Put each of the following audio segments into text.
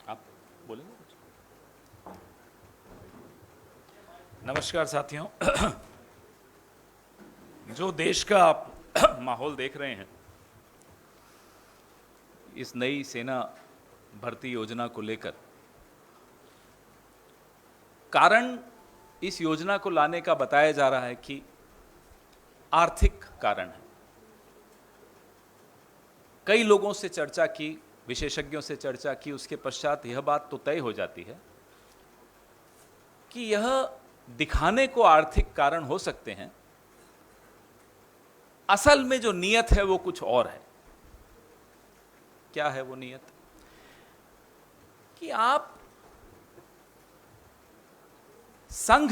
आप बोलेंगे कुछ? नमस्कार साथियों। जो देश का आप माहौल देख रहे हैं, इस नई सेना भर्ती योजना को लेकर, कारण इस योजना को लाने का बताया जा रहा है कि आर्थिक कारण है। कई लोगों से चर्चा की, विशेषज्ञों से चर्चा की, उसके पश्चात यह बात तो तय हो जाती है कि यह दिखाने को आर्थिक कारण हो सकते हैं, असल में जो नीयत है वो कुछ और है। क्या है वो नीयत? कि आप संघ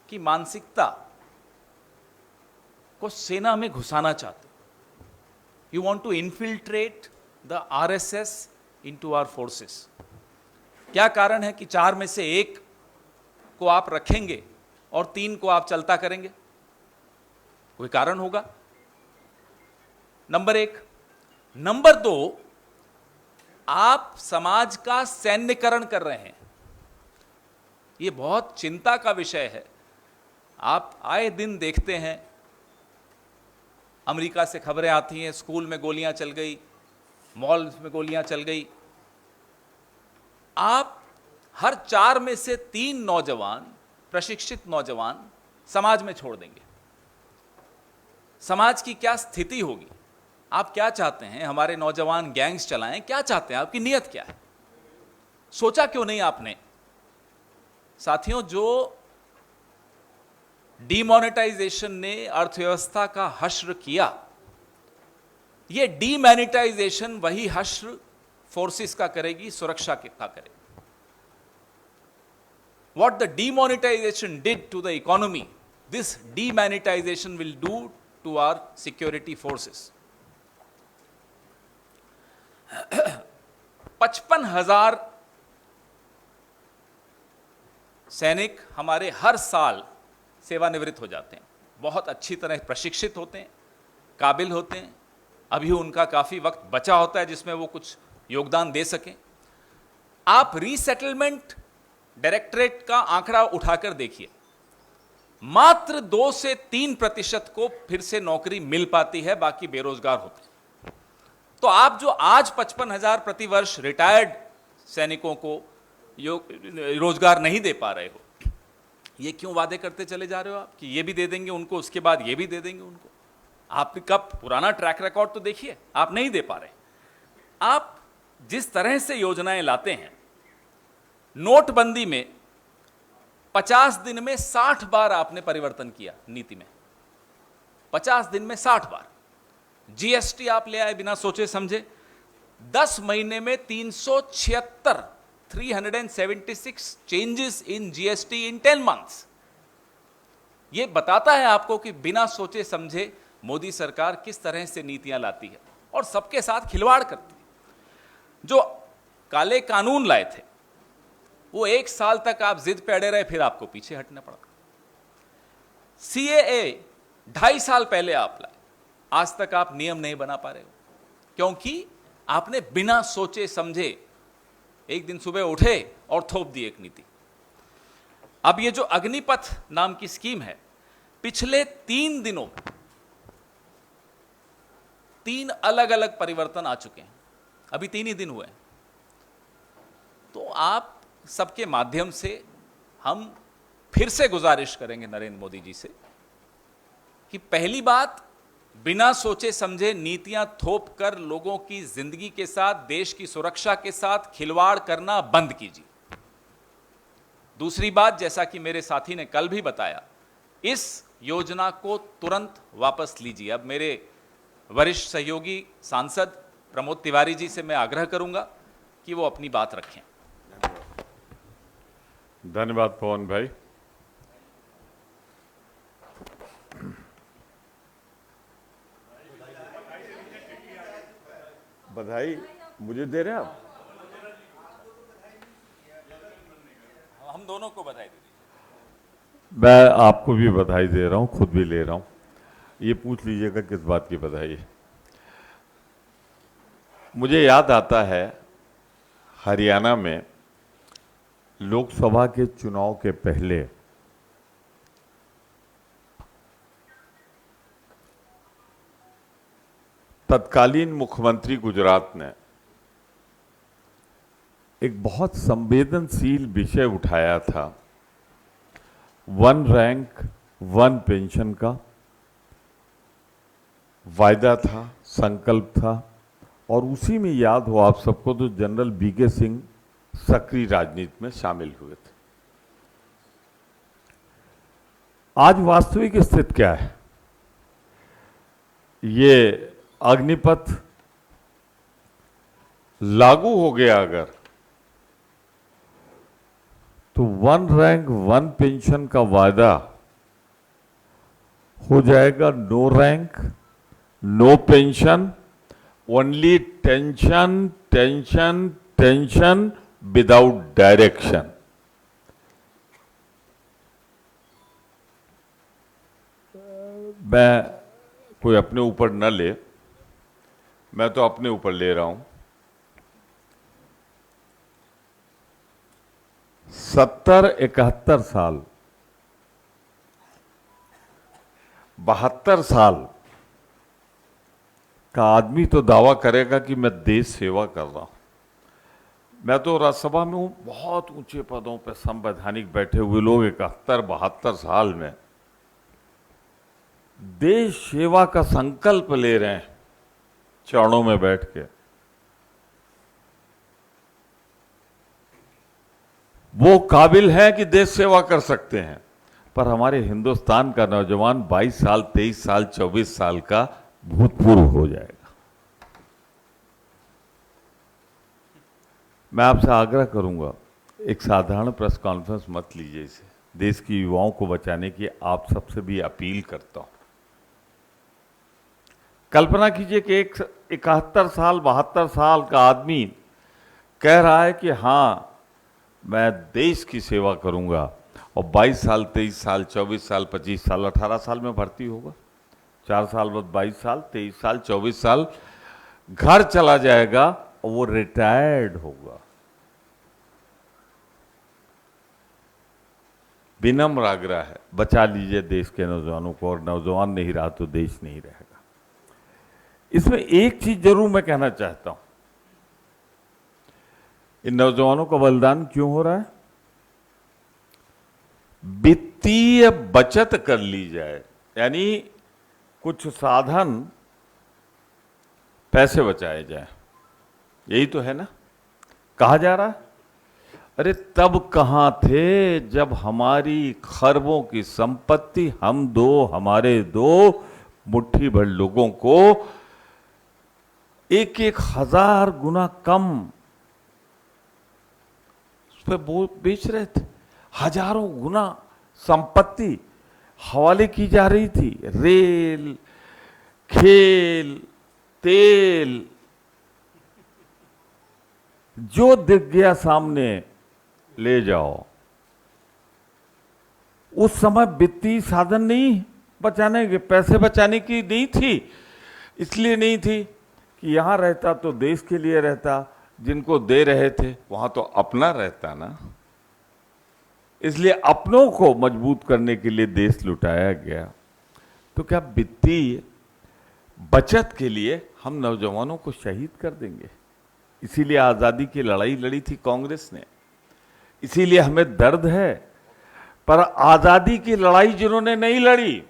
की मानसिकता को सेना में घुसाना चाहते हो। You want to infiltrate the RSS into our forces. क्या कारण है कि 4 में से 1 को आप रखेंगे और 3 को आप चलता करेंगे? कोई कारण होगा, नंबर 1। नंबर 2, आप समाज का सैन्यकरण कर रहे हैं। यह बहुत चिंता का विषय है। आप आए दिन देखते हैं, अमेरिका से खबरें आती हैं, स्कूल में गोलियां चल गई, मॉल में गोलियां चल गई। आप हर 4 में से 3 नौजवान, प्रशिक्षित नौजवान समाज में छोड़ देंगे। समाज की क्या स्थिति होगी? आप क्या चाहते हैं? हमारे नौजवान गैंग्स चलाएं? क्या चाहते हैं? आपकी नीयत क्या है? सोचा क्यों नहीं आपने? साथियों, जो डीमोनेटाइजेशन ने अर्थव्यवस्था का हश्र किया, यह डीमैनिटाइजेशन वही हश्र फोर्सेस का करेगी, सुरक्षा का करेगी। What the demonetization did to the economy, this demonetization will do to our security forces. 55,000 सैनिक हमारे हर साल सेवानिवृत्त हो जाते हैं। बहुत अच्छी तरह प्रशिक्षित होते हैं, काबिल होते हैं। अभी उनका काफी वक्त बचा होता है जिसमें वो कुछ योगदान दे सकें। आप रीसेटलमेंट डायरेक्टरेट का आंकड़ा उठाकर देखिए, मात्र 2 से 3% को फिर से नौकरी मिल पाती है, बाकी बेरोजगार होते हैं। तो आप जो आज 55,000 प्रतिवर्ष रिटायर्ड सैनिकों को रोजगार नहीं दे पा रहे हो, ये क्यों वादे करते चले जा रहे हो आप कि ये भी दे देंगे उनको, उसके बाद ये भी दे देंगे उनको? आपका पुराना ट्रैक रिकॉर्ड तो देखिए, आप नहीं दे पा रहे। आप जिस तरह से योजनाएं लाते हैं, नोटबंदी में 50 दिन में 60 बार आपने परिवर्तन किया नीति में। 50 दिन में 60 बार। जीएसटी आप ले आए बिना सोचे समझे। 10 महीने में 376 changes in GST in 10 months. यह बताता है आपको कि बिना सोचे समझे मोदी सरकार किस तरह से नीतियां लाती है और सबके साथ खिलवाड़ करती है। जो काले कानून लाए थे, वो 1 साल तक आप जिद पे अड़े रहे, फिर आपको पीछे हटना पड़ा। सीएए 2.5 साल पहले आप लाए, आज तक आप नियम नहीं बना पा रहे हो, क्योंकि आपने बिना सोचे समझे एक दिन सुबह उठे और थोप दी एक नीति। अब ये जो अग्निपथ नाम की स्कीम है, पिछले 3 दिनों में 3 अलग अलग परिवर्तन आ चुके हैं। अभी 3 ही दिन हुए हैं। तो आप सबके माध्यम से हम फिर से गुजारिश करेंगे नरेंद्र मोदी जी से कि पहली बात, बिना सोचे समझे नीतियां थोप कर लोगों की जिंदगी के साथ, देश की सुरक्षा के साथ खिलवाड़ करना बंद कीजिए। दूसरी बात, जैसा कि मेरे साथी ने कल भी बताया, इस योजना को तुरंत वापस लीजिए। अब मेरे वरिष्ठ सहयोगी सांसद प्रमोद तिवारी जी से मैं आग्रह करूंगा कि वो अपनी बात रखें। धन्यवाद पवन भाई। बधाई मुझे दे रहे हैं आप? हम दोनों को बधाई दे दीजिए। मैं आपको भी बधाई दे रहा हूं, खुद भी ले रहा हूं। ये पूछ लीजिएगा किस बात की बधाई है। मुझे याद आता है हरियाणा में लोकसभा के चुनाव के पहले तत्कालीन मुख्यमंत्री गुजरात ने एक बहुत संवेदनशील विषय उठाया था, वन रैंक वन पेंशन का वायदा था, संकल्प था। और उसी में याद हो आप सबको तो जनरल वीके सिंह सक्रिय राजनीति में शामिल हुए थे। आज वास्तविक स्थिति क्या है? ये अग्निपथ लागू हो गया अगर, तो वन रैंक वन पेंशन का वायदा हो जाएगा no rank no pension, only tension tension tension without direction. मैं कोई अपने ऊपर न ले, मैं तो अपने ऊपर ले रहा हूं। 70-71 साल 72 साल का आदमी तो दावा करेगा कि मैं देश सेवा कर रहा हूं। मैं तो राज्यसभा में हूं, बहुत ऊंचे पदों पर संवैधानिक बैठे हुए लोग 71-72 साल में देश सेवा का संकल्प ले रहे हैं चरणों में बैठ के। वो काबिल है कि देश सेवा कर सकते हैं, पर हमारे हिंदुस्तान का नौजवान 22 साल 23 साल 24 साल का भूतपूर्व हो जाएगा। मैं आपसे आग्रह करूंगा, एक साधारण प्रेस कॉन्फ्रेंस मत लीजिए इसे। देश की युवाओं को बचाने की आप सबसे भी अपील करता हूं। कल्पना कीजिए कि एक 71 साल 72 साल का आदमी कह रहा है कि हाँ मैं देश की सेवा करूंगा, और 22 साल 23 साल 24 साल 25 साल 18 साल में भर्ती होगा, 4 साल बाद 22 साल 23 साल 24 साल घर चला जाएगा और वो रिटायर्ड होगा। विनम्र आग्रह है, बचा लीजिए देश के नौजवानों को, और नौजवान नहीं रहा तो देश नहीं रहेगा। इसमें एक चीज जरूर मैं कहना चाहता हूं, इन नौजवानों का बलिदान क्यों हो रहा है? वित्तीय बचत कर ली जाए, यानी कुछ साधन पैसे बचाए जाए, यही तो है ना कहा जा रहा है। अरे तब कहां थे जब हमारी खरबों की संपत्ति हम दो हमारे दो मुट्ठी भर लोगों को 1,000 गुना कम उस पर बेच रहे थे। हजारों गुना संपत्ति हवाले की जा रही थी। रेल, खेल, तेल, जो दिख गया सामने ले जाओ। उस समय वित्तीय साधन नहीं बचाने के, पैसे बचाने की नहीं थी। इसलिए नहीं थी कि यहां रहता तो देश के लिए रहता, जिनको दे रहे थे वहां तो अपना रहता ना। इसलिए अपनों को मजबूत करने के लिए देश लुटाया गया। तो क्या वित्तीय बचत के लिए हम नौजवानों को शहीद कर देंगे? इसीलिए आजादी की लड़ाई लड़ी थी कांग्रेस ने, इसीलिए हमें दर्द है। पर आजादी की लड़ाई जिन्होंने नहीं लड़ी,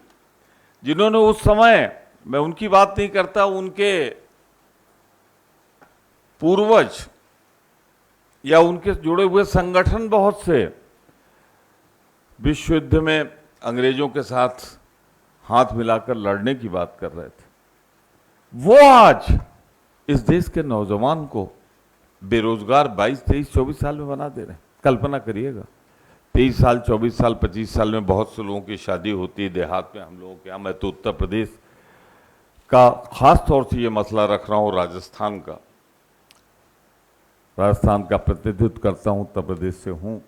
जिन्होंने उस समय, मैं उनकी बात नहीं करता, उनके पूर्वज या उनके जुड़े हुए संगठन बहुत से विश्व युद्ध में अंग्रेजों के साथ हाथ मिलाकर लड़ने की बात कर रहे थे, वो आज इस देश के नौजवान को बेरोजगार 22, 23, 24 साल में बना दे रहे हैं। कल्पना करिएगा, 23 साल 24 साल 25 साल में बहुत से लोगों की शादी होती है देहात में। हम लोगों के यहाँ, मैं तो उत्तर प्रदेश का खास तौर से ये मसला रख रहा हूँ, राजस्थान का, राजस्थान का प्रतिनिधित्व करता हूं, उत्तर प्रदेश से हूं।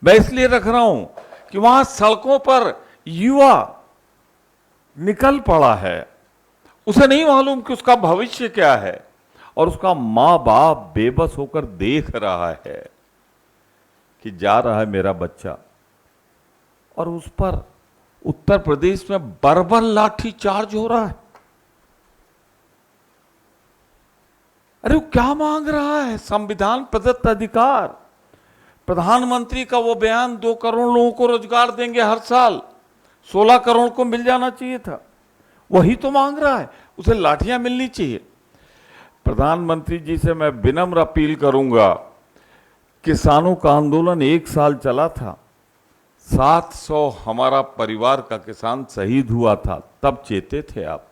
मैं इसलिए रख रहा हूं कि वहां सड़कों पर युवा निकल पड़ा है, उसे नहीं मालूम कि उसका भविष्य क्या है, और उसका मां बाप बेबस होकर देख रहा है कि जा रहा है मेरा बच्चा, और उस पर उत्तर प्रदेश में बर्बर लाठी चार्ज हो रहा है। अरे वो क्या मांग रहा है? संविधान प्रदत्त अधिकार, प्रधानमंत्री का वो बयान 2 करोड़ लोगों को रोजगार देंगे हर साल, 16 करोड़ को मिल जाना चाहिए था, वही तो मांग रहा है। उसे लाठियां मिलनी चाहिए। प्रधानमंत्री जी से मैं विनम्र अपील करूंगा, किसानों का आंदोलन 1 साल चला था, 700 हमारा परिवार का किसान शहीद हुआ था, तब चेते थे आप।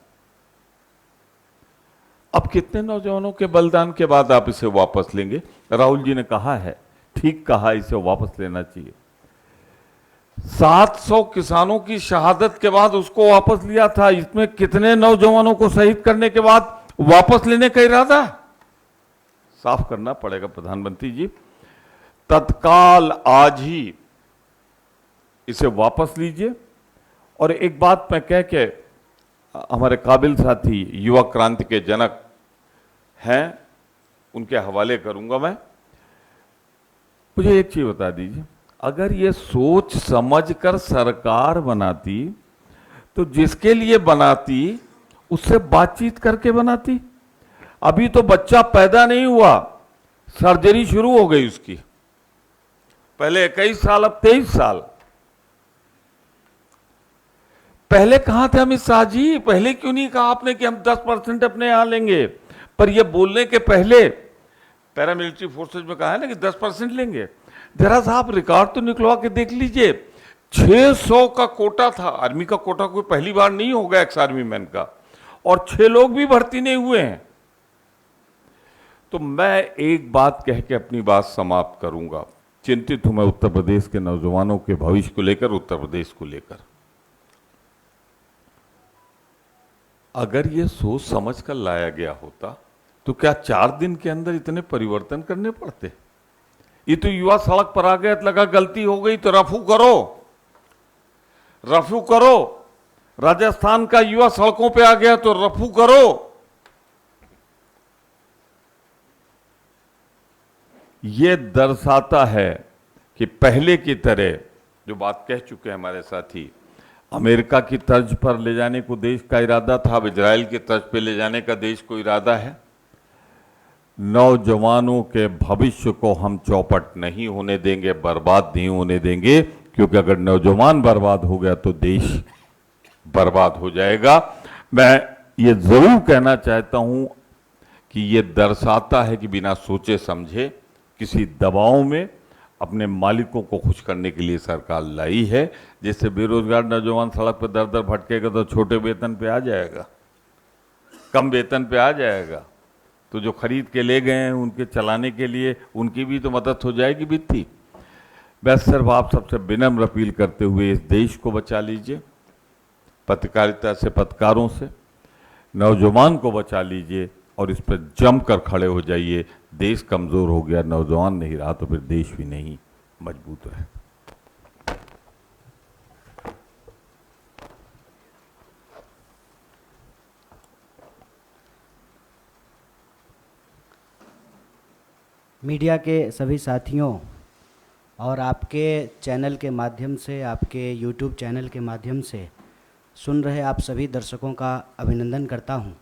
अब कितने नौजवानों के बलिदान के बाद आप इसे वापस लेंगे? राहुल जी ने कहा है, ठीक कहा, इसे वापस लेना चाहिए। 700 किसानों की शहादत के बाद उसको वापस लिया था, इसमें कितने नौजवानों को शहीद करने के बाद वापस लेने का इरादा है? साफ करना पड़ेगा प्रधानमंत्री जी, तत्काल आज ही इसे वापस लीजिए। और एक बात मैं कह के हमारे काबिल साथी युवा क्रांति के जनक हैं, उनके हवाले करूंगा मैं। मुझे एक चीज बता दीजिए, अगर ये सोच समझकर सरकार बनाती तो जिसके लिए बनाती उससे बातचीत करके बनाती। अभी तो बच्चा पैदा नहीं हुआ, सर्जरी शुरू हो गई उसकी, पहले 21 साल अब 23 साल। पहले कहां थे अमित शाह जी? पहले क्यों नहीं कहा आपने कि हम 10% अपने यहां लेंगे? पर यह बोलने के पहले पैरामिलिट्री फोर्सेज में कहा है ना कि 10% लेंगे। जरा साहब रिकॉर्ड तो निकलवा के देख लीजिए, 600 का कोटा था, आर्मी का कोटा कोई पहली बार नहीं होगा एक्स आर्मी मैन का, और 6 लोग भी भर्ती नहीं हुए हैं। तो मैं एक बात कह के अपनी बात समाप्त करूंगा। चिंतित हूं मैं उत्तर प्रदेश के नौजवानों के भविष्य को लेकर, उत्तर प्रदेश को लेकर। अगर ये सोच समझ कर लाया गया होता तो क्या 4 दिन के अंदर इतने परिवर्तन करने पड़ते? ये तो युवा सड़क पर आ गया तो लगा गलती हो गई तो रफू करो, रफू करो। राजस्थान का युवा सड़कों पे आ गया तो रफू करो। ये दर्शाता है कि पहले की तरह, जो बात कह चुके हैं हमारे साथी, अमेरिका की तर्ज पर ले जाने को देश का इरादा था, अब इजराइल की तर्ज पर ले जाने का देश को इरादा है। नौजवानों के भविष्य को हम चौपट नहीं होने देंगे, बर्बाद नहीं होने देंगे, क्योंकि अगर नौजवान बर्बाद हो गया तो देश बर्बाद हो जाएगा। मैं ये जरूर कहना चाहता हूं कि ये दर्शाता है कि बिना सोचे समझे किसी दबाव में अपने मालिकों को खुश करने के लिए सरकार लाई है। जैसे बेरोजगार नौजवान सड़क पर दर दर भटकेगा तो छोटे वेतन पे आ जाएगा, कम वेतन पे आ जाएगा, तो जो खरीद के ले गए हैं उनके चलाने के लिए उनकी भी तो मदद हो जाएगी वित्तीय। बस सिर्फ आप सबसे विनम्र अपील करते हुए इस देश को बचा लीजिए, पत्रकारिता से, पत्रकारों से, नौजवान को बचा लीजिए और इस पर जमकर खड़े हो जाइए। देश कमजोर हो गया, नौजवान नहीं रहा तो फिर देश भी नहीं मजबूत रहे। मीडिया के सभी साथियों और आपके चैनल के माध्यम से, आपके YouTube चैनल के माध्यम से सुन रहे आप सभी दर्शकों का अभिनंदन करता हूं।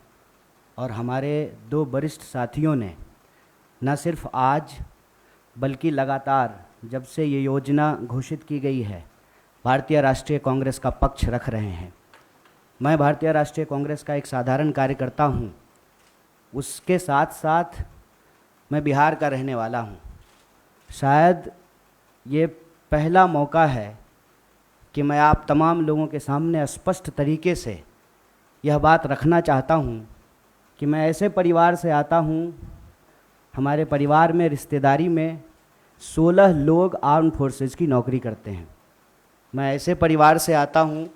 और हमारे 2 वरिष्ठ साथियों ने न सिर्फ आज बल्कि लगातार जब से ये योजना घोषित की गई है, भारतीय राष्ट्रीय कांग्रेस का पक्ष रख रहे हैं। मैं भारतीय राष्ट्रीय कांग्रेस का एक साधारण कार्यकर्ता हूँ, उसके साथ साथ मैं बिहार का रहने वाला हूँ। शायद ये पहला मौका है कि मैं आप तमाम लोगों के सामने स्पष्ट तरीके से यह बात रखना चाहता हूँ कि मैं ऐसे परिवार से आता हूँ, हमारे परिवार में रिश्तेदारी में 16 लोग आर्म फोर्सेस की नौकरी करते हैं। मैं ऐसे परिवार से आता हूँ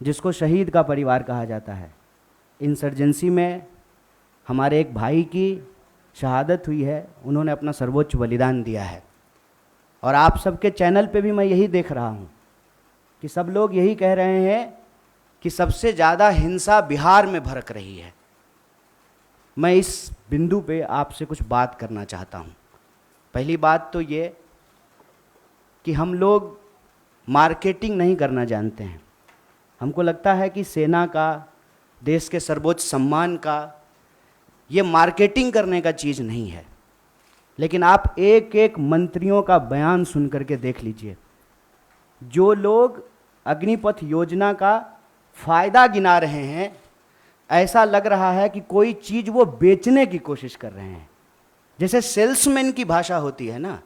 जिसको शहीद का परिवार कहा जाता है। इंसर्जेंसी में हमारे एक भाई की शहादत हुई है, उन्होंने अपना सर्वोच्च बलिदान दिया है। और आप सबके चैनल पे भी मैं यही देख रहा हूँ कि सब लोग यही कह रहे हैं कि सबसे ज़्यादा हिंसा बिहार में भड़क रही है। मैं इस बिंदु पे आपसे कुछ बात करना चाहता हूँ। पहली बात तो ये कि हम लोग मार्केटिंग नहीं करना जानते हैं। हमको लगता है कि सेना का, देश के सर्वोच्च सम्मान का, ये मार्केटिंग करने का चीज़ नहीं है। लेकिन आप एक एक मंत्रियों का बयान सुन करके देख लीजिए। जो लोग अग्निपथ योजना का फ़ायदा गिना रहे हैं, ऐसा लग रहा है कि कोई चीज़ वो बेचने की कोशिश कर रहे हैं। जैसे सेल्समैन की भाषा होती है ना,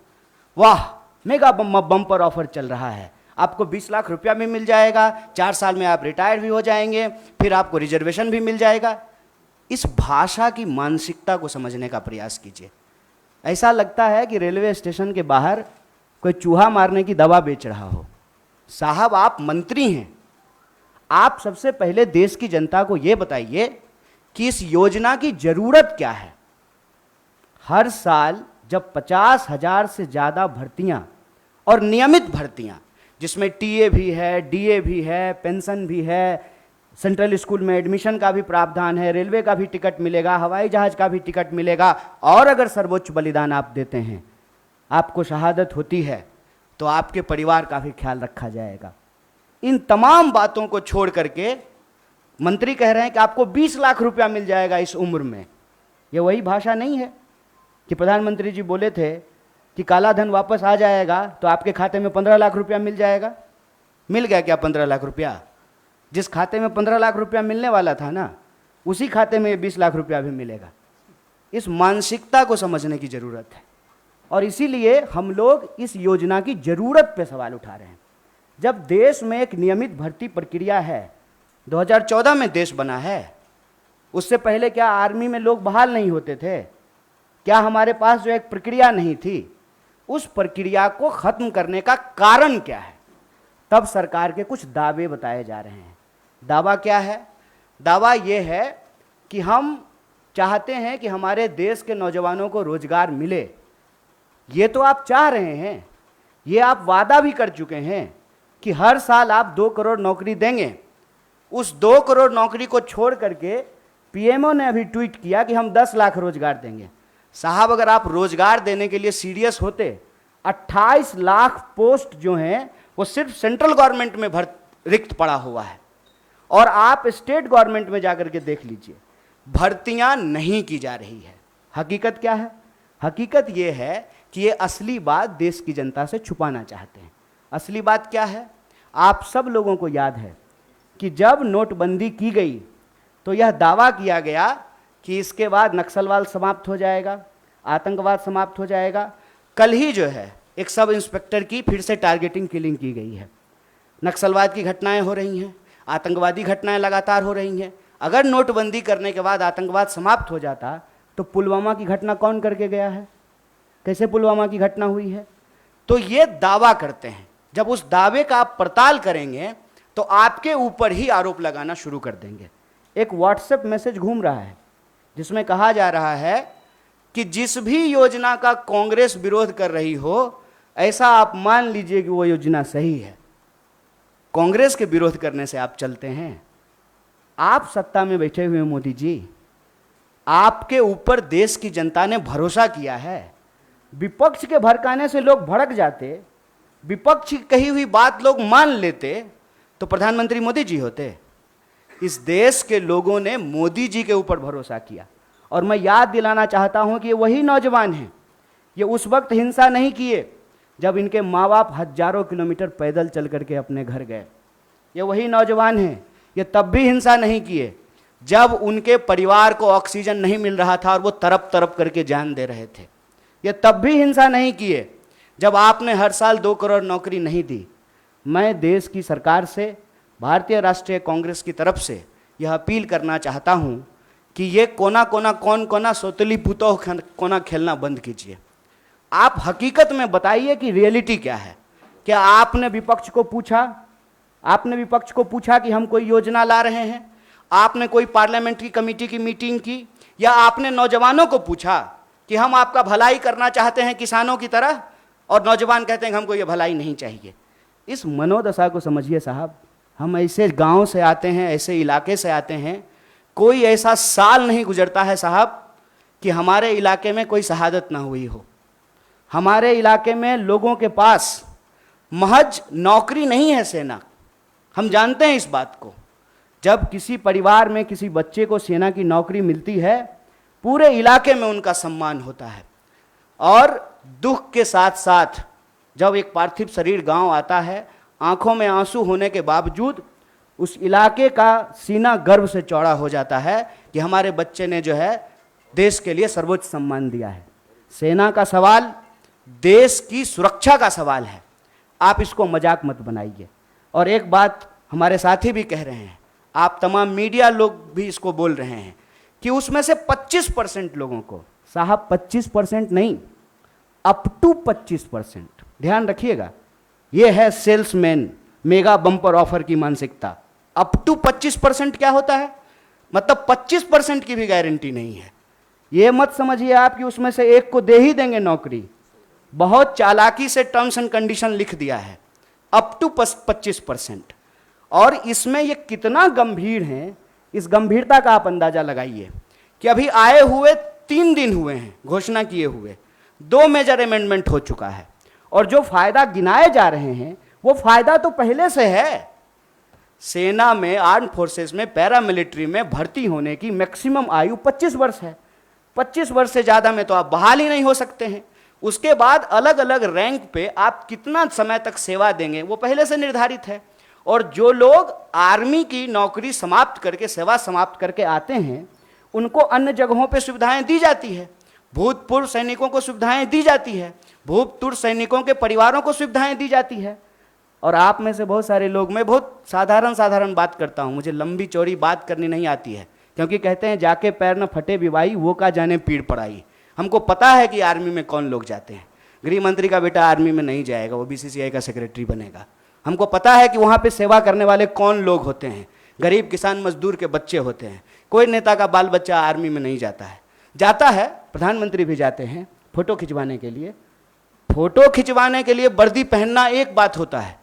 वाह मेगा बम्पर ऑफर चल रहा है, आपको 20 लाख रुपया भी मिल जाएगा, 4 साल में आप रिटायर भी हो जाएंगे, फिर आपको रिजर्वेशन भी मिल जाएगा। इस भाषा की मानसिकता को समझने का प्रयास कीजिए। ऐसा लगता है कि रेलवे स्टेशन के बाहर कोई चूहा मारने की दवा बेच रहा हो। साहब, आप मंत्री हैं, आप सबसे पहले देश की जनता को यह बताइए कि इस योजना की जरूरत क्या है। हर साल जब 50,000 से ज़्यादा भर्तियां और नियमित भर्तियां, जिसमें टीए भी है, डीए भी है, पेंशन भी है, सेंट्रल स्कूल में एडमिशन का भी प्रावधान है, रेलवे का भी टिकट मिलेगा, हवाई जहाज का भी टिकट मिलेगा, और अगर सर्वोच्च बलिदान आप देते हैं, आपको शहादत होती है, तो आपके परिवार का भी ख्याल रखा जाएगा। इन तमाम बातों को छोड़ करके मंत्री कह रहे हैं कि आपको 20 लाख रुपया मिल जाएगा इस उम्र में। ये वही भाषा नहीं है कि प्रधानमंत्री जी बोले थे कि काला धन वापस आ जाएगा तो आपके खाते में 15 लाख रुपया मिल जाएगा। मिल गया क्या 15 लाख रुपया? जिस खाते में 15 लाख रुपया मिलने वाला था ना, उसी खाते में 20 लाख रुपया भी मिलेगा। इस मानसिकता को समझने की ज़रूरत है, और इसीलिए हम लोग इस योजना की ज़रूरत पे सवाल उठा रहे हैं। जब देश में एक नियमित भर्ती प्रक्रिया है, 2014 में देश बना है, उससे पहले क्या आर्मी में लोग बहाल नहीं होते थे? क्या हमारे पास जो एक प्रक्रिया नहीं थी, उस प्रक्रिया को खत्म करने का कारण क्या है? तब सरकार के कुछ दावे बताए जा रहे हैं। दावा क्या है? दावा यह है कि हम चाहते हैं कि हमारे देश के नौजवानों को रोजगार मिले। ये तो आप चाह रहे हैं, ये आप वादा भी कर चुके हैं कि हर साल आप 2 करोड़ नौकरी देंगे। उस 2 करोड़ नौकरी को छोड़ करके पीएमओ ने अभी ट्वीट किया कि हम 10 लाख रोजगार देंगे। साहब, अगर आप रोजगार देने के लिए सीरियस होते, 28 लाख पोस्ट जो हैं वो सिर्फ सेंट्रल गवर्नमेंट में रिक्त पड़ा हुआ है, और आप स्टेट गवर्नमेंट में जाकर के देख लीजिए, भर्तियां नहीं की जा रही है। हकीकत क्या है? हकीकत ये है कि ये असली बात देश की जनता से छुपाना चाहते हैं। असली बात क्या है? आप सब लोगों को याद है कि जब नोटबंदी की गई तो यह दावा किया गया कि इसके बाद नक्सलवाद समाप्त हो जाएगा, आतंकवाद समाप्त हो जाएगा। कल ही जो है एक सब इंस्पेक्टर की फिर से टारगेटिंग किलिंग की गई है। नक्सलवाद की घटनाएं हो रही हैं, आतंकवादी घटनाएं लगातार हो रही हैं। अगर नोटबंदी करने के बाद आतंकवाद समाप्त हो जाता तो पुलवामा की घटना कौन करके गया है? कैसे पुलवामा की घटना हुई है? तो ये दावा करते हैं। जब उस दावे का आप पड़ताल करेंगे तो आपके ऊपर ही आरोप लगाना शुरू कर देंगे। एक व्हाट्सएप मैसेज घूम रहा है जिसमें कहा जा रहा है कि जिस भी योजना का कांग्रेस विरोध कर रही हो, ऐसा आप मान लीजिए कि वो योजना सही है। कांग्रेस के विरोध करने से आप चलते हैं? आप सत्ता में बैठे हुए मोदी जी, आपके ऊपर देश की जनता ने भरोसा किया है। विपक्ष के भड़काने से लोग भड़क जाते, विपक्ष की कही हुई बात लोग मान लेते, तो प्रधानमंत्री मोदी जी होते। इस देश के लोगों ने मोदी जी के ऊपर भरोसा किया, और मैं याद दिलाना चाहता हूं कि ये वही नौजवान हैं। ये उस वक्त हिंसा नहीं किए जब इनके माँ बाप हजारों किलोमीटर पैदल चल करके अपने घर गए। ये वही नौजवान हैं, ये तब भी हिंसा नहीं किए जब उनके परिवार को ऑक्सीजन नहीं मिल रहा था और वो तरप तरप करके जान दे रहे थे। ये तब भी हिंसा नहीं किए जब आपने हर साल 2 करोड़ नौकरी नहीं दी। मैं देश की सरकार से, भारतीय राष्ट्रीय कांग्रेस की तरफ से यह अपील करना चाहता हूं कि ये कोना कोना कौन कोना सोतली पुतो कोना खेलना बंद कीजिए। आप हकीकत में बताइए कि रियलिटी क्या है। क्या आपने विपक्ष को पूछा? आपने विपक्ष को पूछा कि हम कोई योजना ला रहे हैं? आपने कोई पार्लियामेंट्री कमेटी की मीटिंग की? या आपने नौजवानों को पूछा कि हम आपका भलाई करना चाहते हैं किसानों की तरह, और नौजवान कहते हैं कि हमको ये भलाई नहीं चाहिए। इस मनोदशा को समझिए साहब। हम ऐसे गांव से आते हैं, ऐसे इलाके से आते हैं, कोई ऐसा साल नहीं गुजरता है साहब कि हमारे इलाके में कोई शहादत ना हुई हो। हमारे इलाके में लोगों के पास महज नौकरी नहीं है सेना, हम जानते हैं इस बात को। जब किसी परिवार में किसी बच्चे को सेना की नौकरी मिलती है, पूरे इलाके में उनका सम्मान होता है। और दुख के साथ साथ जब एक पार्थिव शरीर गांव आता है, आंखों में आंसू होने के बावजूद उस इलाके का सीना गर्व से चौड़ा हो जाता है कि हमारे बच्चे ने जो है देश के लिए सर्वोच्च सम्मान दिया है। सेना का सवाल देश की सुरक्षा का सवाल है, आप इसको मजाक मत बनाइए। और एक बात हमारे साथी भी कह रहे हैं, आप तमाम मीडिया लोग भी इसको बोल रहे हैं कि उसमें से 25% लोगों को, साहब 25% नहीं, अप टू 25%, ध्यान रखिएगा, ये है सेल्समैन मेगा बम्पर ऑफर की मानसिकता। अप टू 25% क्या होता है? मतलब 25% की भी गारंटी नहीं है। ये मत समझिए आप कि उसमें से एक को दे ही देंगे नौकरी। बहुत चालाकी से टर्म्स एंड कंडीशन लिख दिया है, अप टू 25%। और इसमें ये कितना गंभीर है, इस गंभीरता का आप अंदाजा लगाइए कि अभी आए हुए 3 दिन हुए हैं घोषणा किए हुए, 2 मेजर अमेंडमेंट हो चुका है, और जो फायदा गिनाए जा रहे हैं वो फायदा तो पहले से है। सेना में, आर्म फोर्सेस में, पैरामिलिट्री में भर्ती होने की मैक्सिमम आयु 25 वर्ष है। 25 वर्ष से ज़्यादा में तो आप बहाल ही नहीं हो सकते हैं। उसके बाद अलग अलग रैंक पे आप कितना समय तक सेवा देंगे वो पहले से निर्धारित है। और जो लोग आर्मी की नौकरी समाप्त करके, सेवा समाप्त करके आते हैं, उनको अन्य जगहों पे सुविधाएं दी जाती है। भूतपूर्व सैनिकों को सुविधाएं दी जाती है, भूतपूर्व सैनिकों के परिवारों को सुविधाएं दी जाती है। और आप में से बहुत सारे लोग, मैं बहुत साधारण बात करता हूँ, मुझे लंबी चौड़ी बात करनी नहीं आती है, क्योंकि कहते हैं जाके पैर न फटे बिवाई, वो का जाने पीड़ पड़ाई। हमको पता है कि आर्मी में कौन लोग जाते हैं। गृह मंत्री का बेटा आर्मी में नहीं जाएगा, वो बीसीसीआई का सेक्रेटरी बनेगा। हमको पता है कि वहाँ पे सेवा करने वाले कौन लोग होते हैं, गरीब किसान मजदूर के बच्चे होते हैं। कोई नेता का बाल बच्चा आर्मी में नहीं जाता है। जाता है, प्रधानमंत्री भी जाते हैं फोटो खिंचवाने के लिए। फोटो खिंचवाने के लिए वर्दी पहनना एक बात होता है,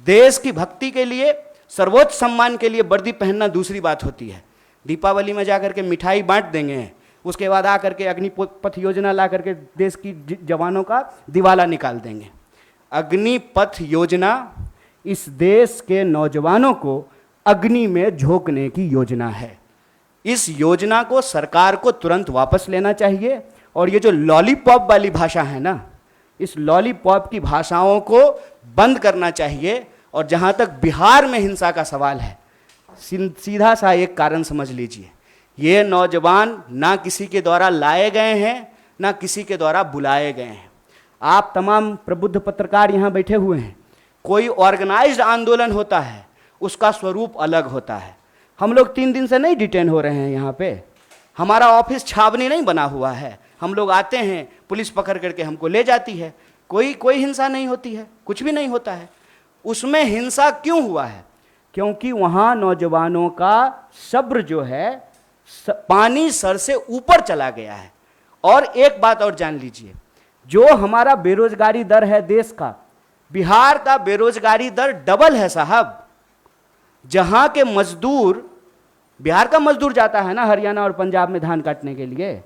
देश की भक्ति के लिए, सर्वोच्च सम्मान के लिए वर्दी पहनना दूसरी बात होती है। दीपावली में जाकर के मिठाई बांट देंगे, उसके बाद आकर के अग्निपथ योजना ला करके देश की जवानों का दिवाला निकाल देंगे। अग्निपथ योजना इस देश के नौजवानों को अग्नि में झोंकने की योजना है। इस योजना को सरकार को तुरंत वापस लेना चाहिए। और ये जो लॉलीपॉप वाली भाषा है ना, इस लॉलीपॉप की भाषाओं को बंद करना चाहिए। और जहाँ तक बिहार में हिंसा का सवाल है, सीधा सा एक कारण समझ लीजिए, ये नौजवान ना किसी के द्वारा लाए गए हैं, ना किसी के द्वारा बुलाए गए हैं। आप तमाम प्रबुद्ध पत्रकार यहाँ बैठे हुए हैं, कोई ऑर्गेनाइज्ड आंदोलन होता है, उसका स्वरूप अलग होता है। हम लोग 3 दिन से नहीं डिटेन हो रहे हैं यहाँ पे, हमारा ऑफिस छावनी नहीं बना हुआ है। हम लोग आते हैं, पुलिस पकड़ करके हमको ले जाती है, कोई हिंसा नहीं होती है, कुछ भी नहीं होता है। उसमें हिंसा क्यों हुआ है? क्योंकि वहाँ नौजवानों का सब्र जो है पानी सर से ऊपर चला गया है। और एक बात और जान लीजिए, जो हमारा बेरोजगारी दर है देश का, बिहार का बेरोजगारी दर डबल है साहब। जहां के मजदूर, बिहार का मजदूर जाता है ना हरियाणा और पंजाब में धान काटने के लिए,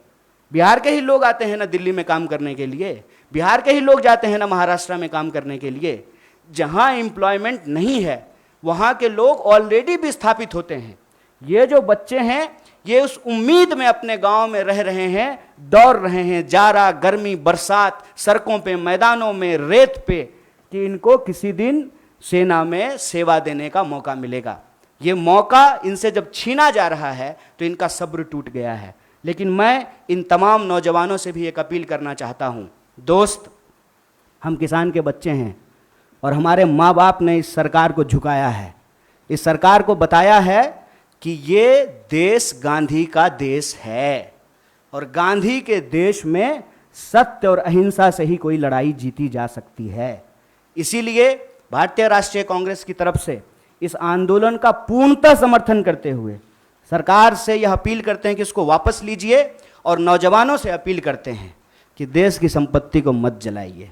बिहार के ही लोग आते हैं ना दिल्ली में काम करने के लिए, बिहार के ही लोग जाते हैं ना महाराष्ट्र में काम करने के लिए। जहां एम्प्लॉयमेंट नहीं है वहां के लोग ऑलरेडी विस्थापित होते हैं। ये जो बच्चे हैं ये उस उम्मीद में अपने गांव में रह रहे हैं, दौड़ रहे हैं जाड़ा, गर्मी, बरसात, सड़कों पे, मैदानों में, रेत पे, कि इनको किसी दिन सेना में सेवा देने का मौका मिलेगा। ये मौका इनसे जब छीना जा रहा है तो इनका सब्र टूट गया है। लेकिन मैं इन तमाम नौजवानों से भी एक अपील करना चाहता हूँ, दोस्त, हम किसान के बच्चे हैं और हमारे माँ बाप ने इस सरकार को झुकाया है, इस सरकार को बताया है कि ये देश गांधी का देश है और गांधी के देश में सत्य और अहिंसा से ही कोई लड़ाई जीती जा सकती है। इसीलिए भारतीय राष्ट्रीय कांग्रेस की तरफ से इस आंदोलन का पूर्णतः समर्थन करते हुए सरकार से यह अपील करते हैं कि इसको वापस लीजिए और नौजवानों से अपील करते हैं कि देश की संपत्ति को मत जलाइए,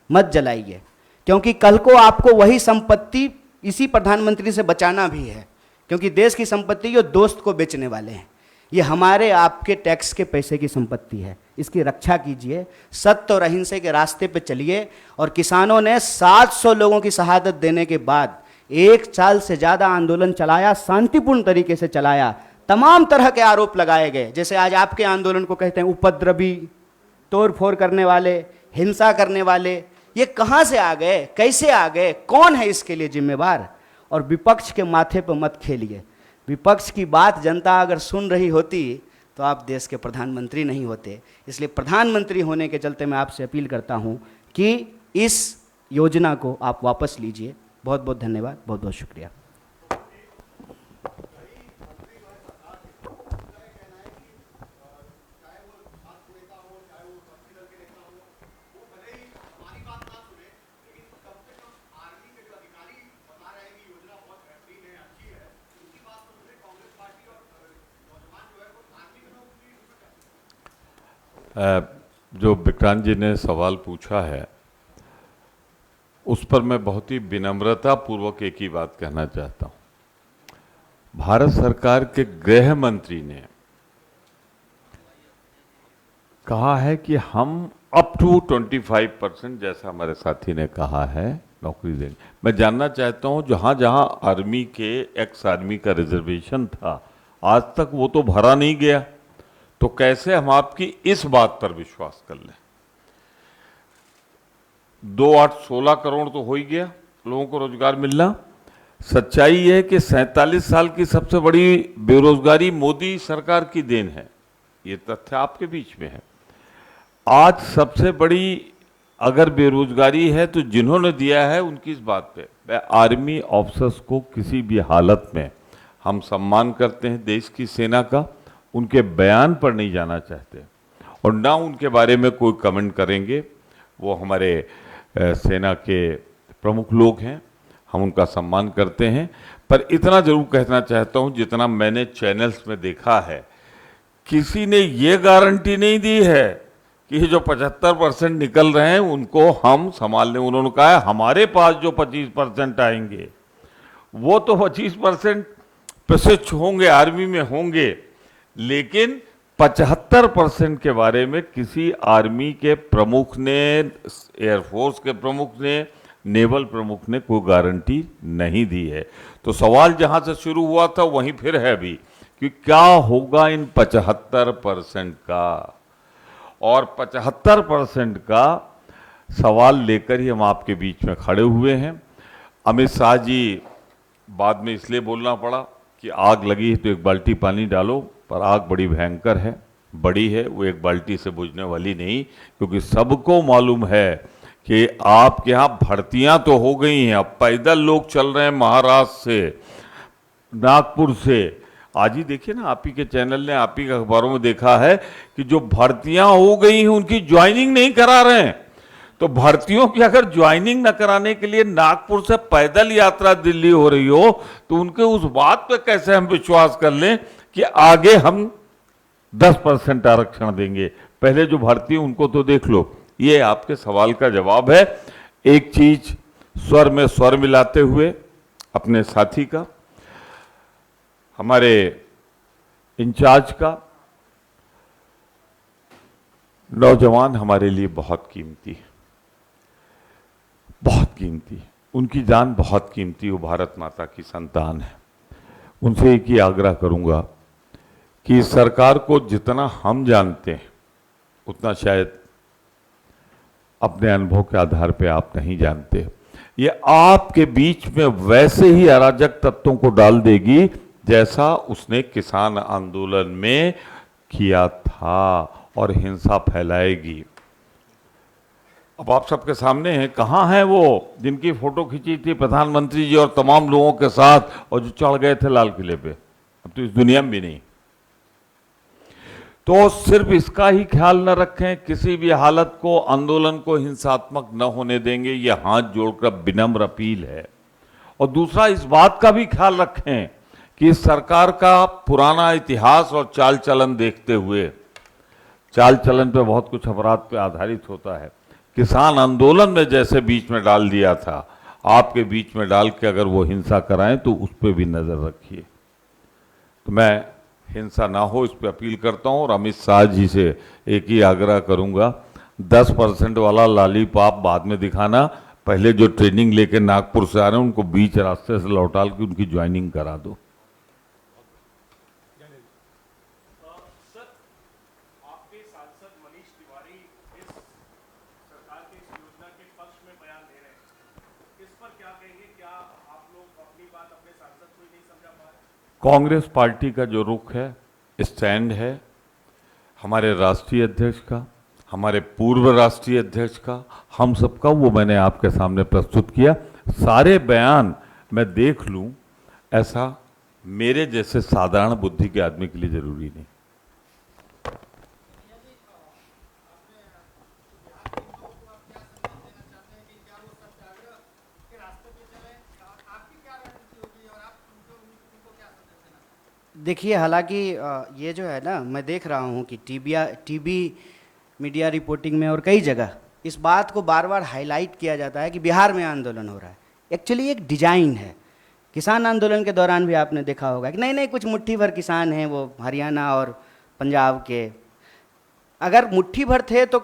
मत जलाइए, क्योंकि कल को आपको वही संपत्ति इसी प्रधानमंत्री से बचाना भी है, क्योंकि देश की संपत्ति ये दोस्त को बेचने वाले हैं। ये हमारे आपके टैक्स के पैसे की संपत्ति है, इसकी रक्षा कीजिए, सत्य और अहिंसा के रास्ते पे चलिए। और किसानों ने 700 लोगों की शहादत देने के बाद 1 साल से ज़्यादा आंदोलन चलाया, शांतिपूर्ण तरीके से चलाया। तमाम तरह के आरोप लगाए गए, जैसे आज आपके आंदोलन को कहते हैं उपद्रवी, तोड़फोड़ करने वाले, हिंसा करने वाले। ये कहाँ से आ गए, कैसे आ गए, कौन है इसके लिए जिम्मेवार? और विपक्ष के माथे पर मत खेलिए। विपक्ष की बात जनता अगर सुन रही होती तो आप देश के प्रधानमंत्री नहीं होते। इसलिए प्रधानमंत्री होने के चलते मैं आपसे अपील करता हूं कि इस योजना को आप वापस लीजिए। बहुत बहुत धन्यवाद, बहुत बहुत शुक्रिया। जो विक्रांत जी ने सवाल पूछा है उस पर मैं बहुत ही विनम्रता पूर्वक एक ही बात कहना चाहता हूं। भारत सरकार के गृह मंत्री ने कहा है कि हम अप टू 25% जैसा हमारे साथी ने कहा है नौकरी देंगे। मैं जानना चाहता हूं जहां जहां आर्मी के एक्स आर्मी का रिजर्वेशन था आज तक वो तो भरा नहीं गया, तो कैसे हम आपकी इस बात पर विश्वास कर लें? 2-8-16 करोड़ तो हो ही गया लोगों को रोजगार मिलना। सच्चाई है कि 47 साल की सबसे बड़ी बेरोजगारी मोदी सरकार की देन है, ये तथ्य आपके बीच में है। आज सबसे बड़ी अगर बेरोजगारी है तो जिन्होंने दिया है उनकी इस बात पे मैं आर्मी ऑफिसर्स को किसी भी हालत में हम सम्मान करते हैं देश की सेना का, उनके बयान पर नहीं जाना चाहते और ना उनके बारे में कोई कमेंट करेंगे। वो हमारे सेना के प्रमुख लोग हैं, हम उनका सम्मान करते हैं। पर इतना जरूर कहना चाहता हूं, जितना मैंने चैनल्स में देखा है, किसी ने ये गारंटी नहीं दी है कि जो 75% निकल रहे हैं उनको हम संभाल लें। उन्होंने कहा है हमारे पास जो 25% आएंगे वो तो 25% प्रशिक्षु होंगे, आर्मी में होंगे, लेकिन 75% के बारे में किसी आर्मी के प्रमुख ने, एयरफोर्स के प्रमुख ने, नेवल प्रमुख ने कोई गारंटी नहीं दी है। तो सवाल जहां से शुरू हुआ था वहीं फिर है अभी कि क्या होगा इन 75% का, और 75% का सवाल लेकर ही हम आपके बीच में खड़े हुए हैं। अमित शाह जी बाद में इसलिए बोलना पड़ा कि आग लगी है तो एक बाल्टी पानी डालो, पर आग बड़ी भयंकर है, बड़ी है, वो एक बाल्टी से बुझने वाली नहीं। क्योंकि सबको मालूम है कि आपके यहाँ भर्तियां तो हो गई हैं, अब पैदल लोग चल रहे हैं महाराष्ट्र से, नागपुर से। आज ही देखिए ना, आप ही के चैनल ने, आप ही के अखबारों में देखा है कि जो भर्तियां हो गई हैं उनकी ज्वाइनिंग नहीं करा रहे हैं। तो भर्तियों की अगर ज्वाइनिंग न कराने के लिए नागपुर से पैदल यात्रा दिल्ली हो रही हो तो उनके उस बात पे कैसे हम विश्वास कर लें कि आगे हम 10% आरक्षण देंगे? पहले जो भर्ती उनको तो देख लो। ये आपके सवाल का जवाब है। एक चीज स्वर में स्वर मिलाते हुए अपने साथी का, हमारे इंचार्ज का, नौजवान हमारे लिए बहुत कीमती है, बहुत कीमती। उनकी जान बहुत कीमती, वो भारत माता की संतान है। उनसे एक ही आग्रह करूंगा कि सरकार को जितना हम जानते हैं उतना शायद अपने अनुभव के आधार पे आप नहीं जानते। ये आपके बीच में वैसे ही अराजक तत्वों को डाल देगी जैसा उसने किसान आंदोलन में किया था, और हिंसा फैलाएगी। अब आप सबके सामने हैं, कहाँ हैं वो जिनकी फोटो खींची थी प्रधानमंत्री जी और तमाम लोगों के साथ और जो चढ़ गए थे लाल किले पे? अब तो इस दुनिया में भी नहीं। तो सिर्फ इसका ही ख्याल न रखें, किसी भी हालत को, आंदोलन को हिंसात्मक न होने देंगे, ये हाथ जोड़कर विनम्र अपील है। और दूसरा, इस बात का भी ख्याल रखें कि इस सरकार का पुराना इतिहास और चाल चलन देखते हुए चाल चलन पे बहुत कुछ अपराध पे आधारित होता है। किसान आंदोलन में जैसे बीच में डाल दिया था, आपके बीच में डाल के अगर वो हिंसा कराएं तो उस पर भी नजर रखिए। तो मैं हिंसा ना हो इस पर अपील करता हूं और अमित शाह जी से एक ही आग्रह करूंगा, 10% वाला लॉलीपॉप बाद में दिखाना, पहले जो ट्रेनिंग लेके नागपुर से आ रहे हैं उनको बीच रास्ते से लौटा के उनकी ज्वाइनिंग करा दो। कांग्रेस पार्टी का जो रुख है, स्टैंड है, हमारे राष्ट्रीय अध्यक्ष का, हमारे पूर्व राष्ट्रीय अध्यक्ष का, हम सबका, वो मैंने आपके सामने प्रस्तुत किया। सारे बयान मैं देख लूं, ऐसा मेरे जैसे साधारण बुद्धि के आदमी के लिए जरूरी नहीं। देखिए, हालांकि ये जो है ना, मैं देख रहा हूँ कि टीवी मीडिया रिपोर्टिंग में और कई जगह इस बात को बार बार हाईलाइट किया जाता है कि बिहार में आंदोलन हो रहा है। एक्चुअली एक डिजाइन है। किसान आंदोलन के दौरान भी आपने देखा होगा कि नहीं कुछ मुट्ठी भर किसान हैं वो हरियाणा और पंजाब के। अगर मुट्ठी भर थे तो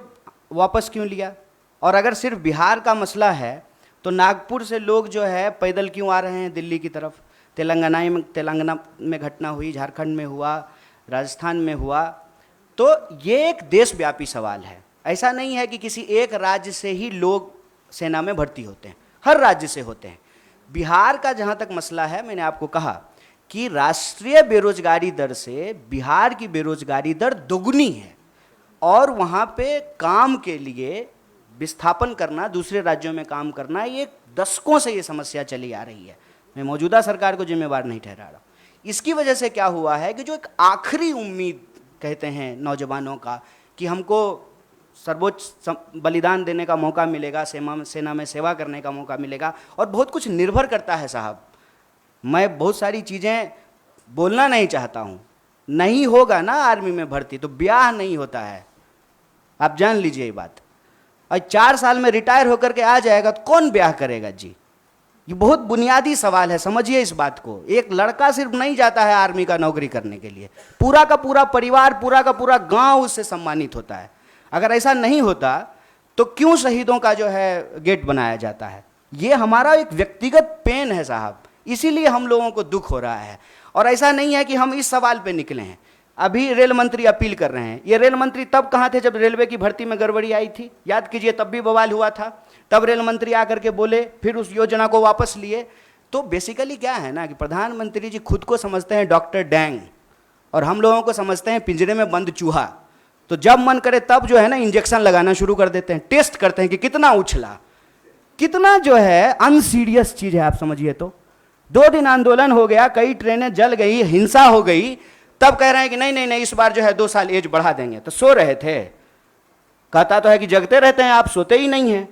वापस क्यों लिया? और अगर सिर्फ बिहार का मसला है तो नागपुर से लोग जो है पैदल क्यों आ रहे हैं दिल्ली की तरफ? तेलंगाना में घटना हुई, झारखंड में हुआ, राजस्थान में हुआ। तो ये एक देशव्यापी सवाल है। ऐसा नहीं है कि किसी एक राज्य से ही लोग सेना में भर्ती होते हैं, हर राज्य से होते हैं। बिहार का जहाँ तक मसला है, मैंने आपको कहा कि राष्ट्रीय बेरोजगारी दर से बिहार की बेरोजगारी दर दोगुनी है और वहाँ पे काम के लिए विस्थापन करना, दूसरे राज्यों में काम करना, ये दशकों से ये समस्या चली आ रही है। मैं मौजूदा सरकार को जिम्मेवार नहीं ठहरा रहा। इसकी वजह से क्या हुआ है कि जो एक आखिरी उम्मीद कहते हैं नौजवानों का कि हमको सर्वोच्च बलिदान देने का मौका मिलेगा, सेना में सेवा करने का मौका मिलेगा, और बहुत कुछ निर्भर करता है साहब। मैं बहुत सारी चीज़ें बोलना नहीं चाहता हूँ। नहीं होगा ना आर्मी में भर्ती तो ब्याह नहीं होता है, आप जान लीजिए ये बात। और 4 साल में रिटायर होकर के आ जाएगा तो कौन ब्याह करेगा जी? ये बहुत बुनियादी सवाल है, समझिए इस बात को। एक लड़का सिर्फ नहीं जाता है आर्मी का नौकरी करने के लिए, पूरा का पूरा परिवार, पूरा का पूरा गांव उससे सम्मानित होता है। अगर ऐसा नहीं होता तो क्यों शहीदों का जो है गेट बनाया जाता है? ये हमारा एक व्यक्तिगत पेन है साहब, इसीलिए हम लोगों को दुख हो रहा है। और ऐसा नहीं है कि हम इस सवाल पे निकले हैं। अभी रेल मंत्री अपील कर रहे हैं। ये रेल मंत्री तब कहाँ थे जब रेलवे की भर्ती में गड़बड़ी आई थी? याद कीजिए, तब भी बवाल हुआ था। तब रेल मंत्री आकर के बोले, फिर उस योजना को वापस लिए। तो बेसिकली क्या है ना कि प्रधानमंत्री जी खुद को समझते हैं डॉक्टर डैंग और हम लोगों को समझते हैं पिंजरे में बंद चूहा। तो जब मन करे तब जो है ना इंजेक्शन लगाना शुरू कर देते हैं, टेस्ट करते हैं कि कितना उछला, कितना जो है अनसीरियस चीज है। आप समझिए तो 2 दिन आंदोलन हो गया, कई ट्रेनें जल गई, हिंसा हो गई, तब कह रहे हैं कि नहीं इस बार जो है 2 साल एज बढ़ा देंगे। तो सो रहे थे? कहता तो है कि जगते रहते हैं आप, सोते ही नहीं हैं।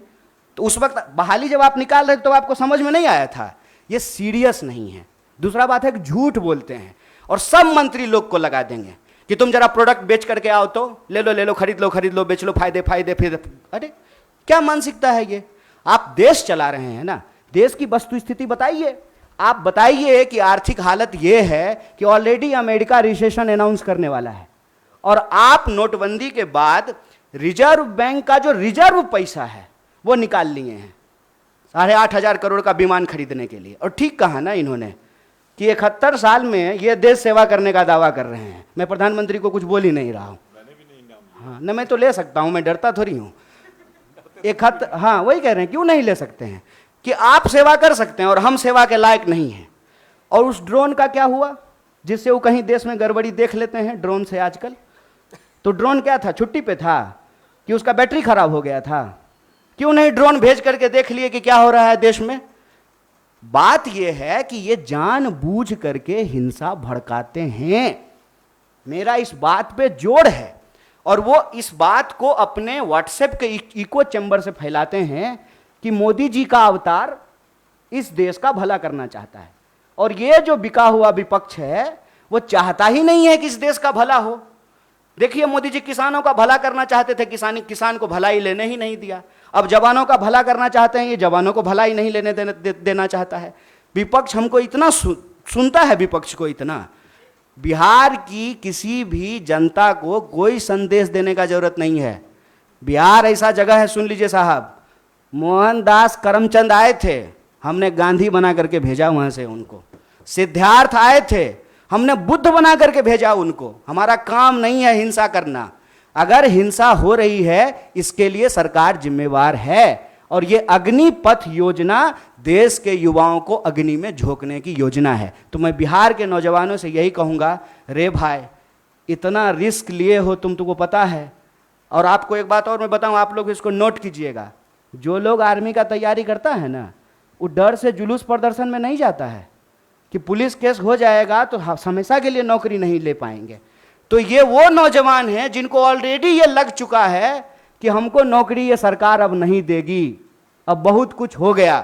तो उस वक्त बहाली जब आप निकाल रहे थे तो आपको समझ में नहीं आया था। ये सीरियस नहीं है। दूसरा बात है कि झूठ बोलते हैं और सब मंत्री लोग को लगा देंगे कि तुम जरा प्रोडक्ट बेच करके आओ तो ले लो, खरीद लो, बेच लो, फायदे फिर। अरे क्या मानसिकता है ये? आप देश चला रहे हैं ना, देश की वस्तु स्थिति बताइए। आप बताइए कि आर्थिक हालत ये है कि ऑलरेडी अमेरिका रिसेशन अनाउंस करने वाला है और आप नोटबंदी के बाद रिजर्व बैंक का जो रिजर्व पैसा है वो निकाल लिए हैं 8,500 करोड़ का विमान खरीदने के लिए। और ठीक कहा ना इन्होंने कि 71 साल में ये देश सेवा करने का दावा कर रहे हैं। मैं प्रधानमंत्री को कुछ बोल ही नहीं रहा हूं। हाँ न, मैं तो ले सकता हूं, मैं डरता थोड़ी हूं। हाँ वही कह रहे हैं, क्यों नहीं ले सकते हैं कि आप सेवा कर सकते हैं और हम सेवा के लायक नहीं हैं। और उस ड्रोन का क्या हुआ जिससे वो कहीं देश में गड़बड़ी देख लेते हैं ड्रोन से आजकल? तो ड्रोन क्या था? छुट्टी पे था कि उसका बैटरी खराब हो गया था? क्यों नहीं ड्रोन भेज करके देख लिए कि क्या हो रहा है देश में? बात यह है कि ये जानबूझ करके हिंसा भड़काते हैं। मेरा इस बात पे जोर है और वो इस बात को अपने व्हाट्सएप के इको चैम्बर से फैलाते हैं कि मोदी जी का अवतार इस देश का भला करना चाहता है। और ये जो बिका हुआ विपक्ष है वो चाहता ही नहीं है कि इस देश का भला हो। देखिए मोदी जी किसानों का भला करना चाहते थे, किसान को भलाई लेने ही नहीं दिया। अब जवानों का भला करना चाहते हैं, ये जवानों को भलाई नहीं लेने देना चाहता है। विपक्ष हमको इतना सुनता है, विपक्ष को इतना। बिहार की किसी भी जनता को कोई संदेश देने का जरूरत नहीं है। बिहार ऐसा जगह है, सुन लीजिए साहब, मोहनदास करमचंद आए थे, हमने गांधी बना करके भेजा वहां से उनको। सिद्धार्थ आए थे, हमने बुद्ध बना करके भेजा उनको। हमारा काम नहीं है हिंसा करना। अगर हिंसा हो रही है इसके लिए सरकार जिम्मेवार है। और ये अग्निपथ योजना देश के युवाओं को अग्नि में झोंकने की योजना है। तो मैं बिहार के नौजवानों से यही कहूँगा, रे भाई इतना रिस्क लिए हो तुमको पता है। और आपको एक बात और मैं बताऊँ, आप लोग इसको नोट कीजिएगा, जो लोग आर्मी का तैयारी करता है ना, वो डर से जुलूस प्रदर्शन में नहीं जाता है कि पुलिस केस हो जाएगा तो हमेशा के लिए नौकरी नहीं ले पाएंगे। तो ये वो नौजवान हैं जिनको ऑलरेडी ये लग चुका है कि हमको नौकरी ये सरकार अब नहीं देगी, अब बहुत कुछ हो गया।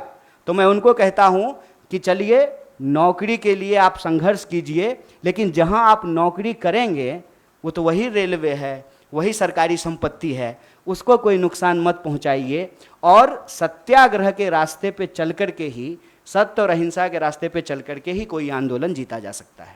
तो मैं उनको कहता हूं कि चलिए नौकरी के लिए आप संघर्ष कीजिए, लेकिन जहां आप नौकरी करेंगे वो तो वही रेलवे है, वही सरकारी संपत्ति है, उसको कोई नुकसान मत पहुंचाइए। और सत्याग्रह के रास्ते पे चल कर के ही, सत्य और अहिंसा के रास्ते पे चल कर के ही कोई आंदोलन जीता जा सकता है।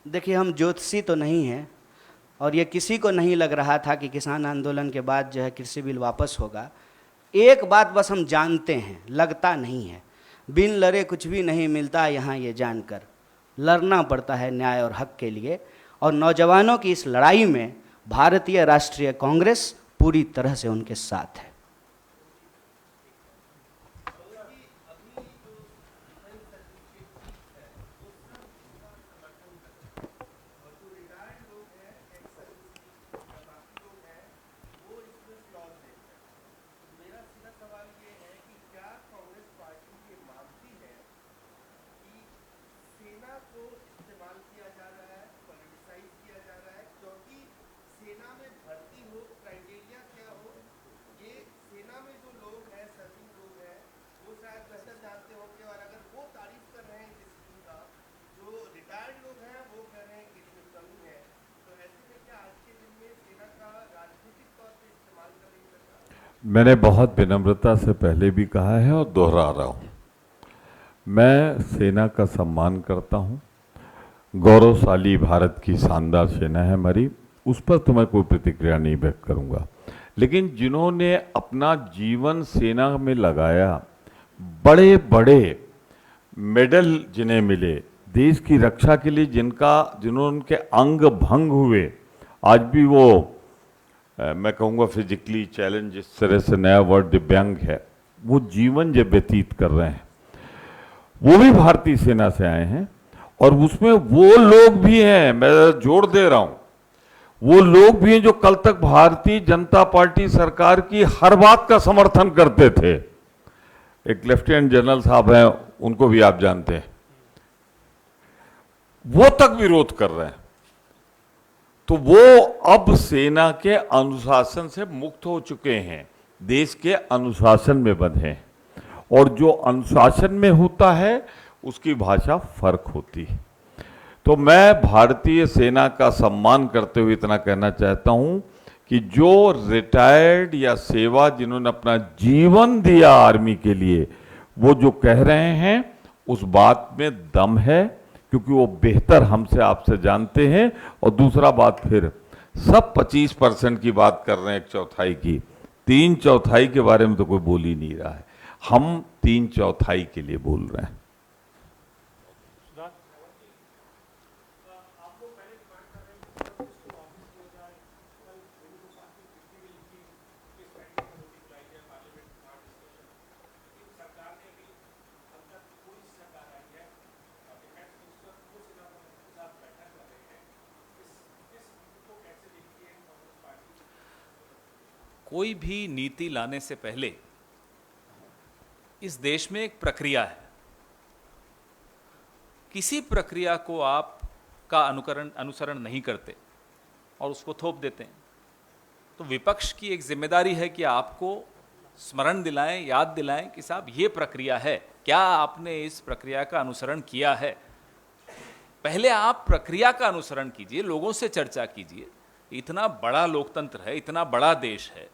देखिए हम ज्योतिषी तो नहीं हैं, और ये किसी को नहीं लग रहा था कि किसान आंदोलन के बाद जो है कृषि बिल वापस होगा। एक बात बस हम जानते हैं, लगता नहीं है, बिन लड़े कुछ भी नहीं मिलता यहाँ, ये जानकर लड़ना पड़ता है न्याय और हक के लिए। और नौजवानों की इस लड़ाई में भारतीय राष्ट्रीय कांग्रेस पूरी तरह से उनके साथ है। मैंने बहुत विनम्रता से पहले भी कहा है और दोहरा रहा हूँ, मैं सेना का सम्मान करता हूँ। गौरवशाली भारत की शानदार सेना है हमारी, उस पर तो मैं कोई प्रतिक्रिया नहीं व्यक्त करूँगा। लेकिन जिन्होंने अपना जीवन सेना में लगाया, बड़े बड़े मेडल जिन्हें मिले देश की रक्षा के लिए, जिन्होंने उनके अंग भंग हुए, आज भी वो मैं कहूँगा फिजिकली चैलेंज, जिस तरह से नया वर्ड दिव्यांग है, वो जीवन जब व्यतीत कर रहे हैं, वो भी भारतीय सेना से आए हैं। और उसमें वो लोग भी हैं, मैं जोर दे रहा हूँ, वो लोग भी हैं जो कल तक भारतीय जनता पार्टी सरकार की हर बात का समर्थन करते थे। एक लेफ्टिनेंट जनरल साहब हैं, उनको भी आप जानते हैं, वो तक विरोध कर रहे हैं। तो वो अब सेना के अनुशासन से मुक्त हो चुके हैं, देश के अनुशासन में बंधे हैं। और जो अनुशासन में होता है उसकी भाषा फर्क होती है। तो मैं भारतीय सेना का सम्मान करते हुए इतना कहना चाहता हूं कि जो रिटायर्ड या सेवा जिन्होंने अपना जीवन दिया आर्मी के लिए, वो जो कह रहे हैं उस बात में दम है, क्योंकि वो बेहतर हमसे आपसे जानते हैं। और दूसरा बात, फिर सब 25% की बात कर रहे हैं, 1/4 की, 3/4 के बारे में तो कोई बोल ही नहीं रहा है। हम 3/4 के लिए बोल रहे हैं। कोई भी नीति लाने से पहले इस देश में एक प्रक्रिया है। किसी प्रक्रिया को आप का अनुसरण नहीं करते और उसको थोप देते हैं, तो विपक्ष की एक जिम्मेदारी है कि आपको स्मरण दिलाएं, याद दिलाएं कि साहब ये प्रक्रिया है, क्या आपने इस प्रक्रिया का अनुसरण किया है। पहले आप प्रक्रिया का अनुसरण कीजिए, लोगों से चर्चा कीजिए। इतना बड़ा लोकतंत्र है, इतना बड़ा देश है,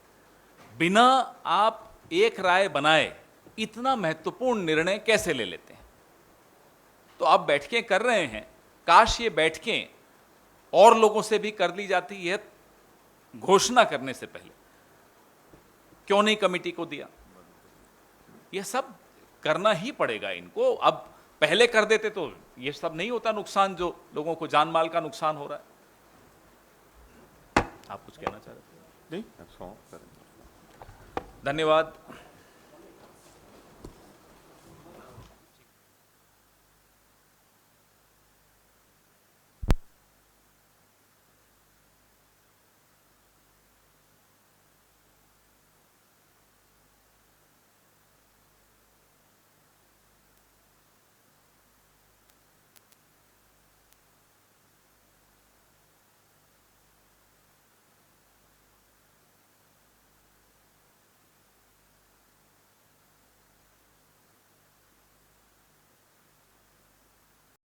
बिना आप एक राय बनाए इतना महत्वपूर्ण निर्णय कैसे ले लेते हैं। तो आप बैठकें कर रहे हैं, काश ये बैठकें और लोगों से भी कर ली जाती। यह घोषणा करने से पहले क्यों नहीं कमेटी को दिया, यह सब करना ही पड़ेगा इनको। अब पहले कर देते तो यह सब नहीं होता नुकसान, जो लोगों को जान माल का नुकसान हो रहा है। आप कुछ कहना चाह रहे थे? नहीं, धन्यवाद।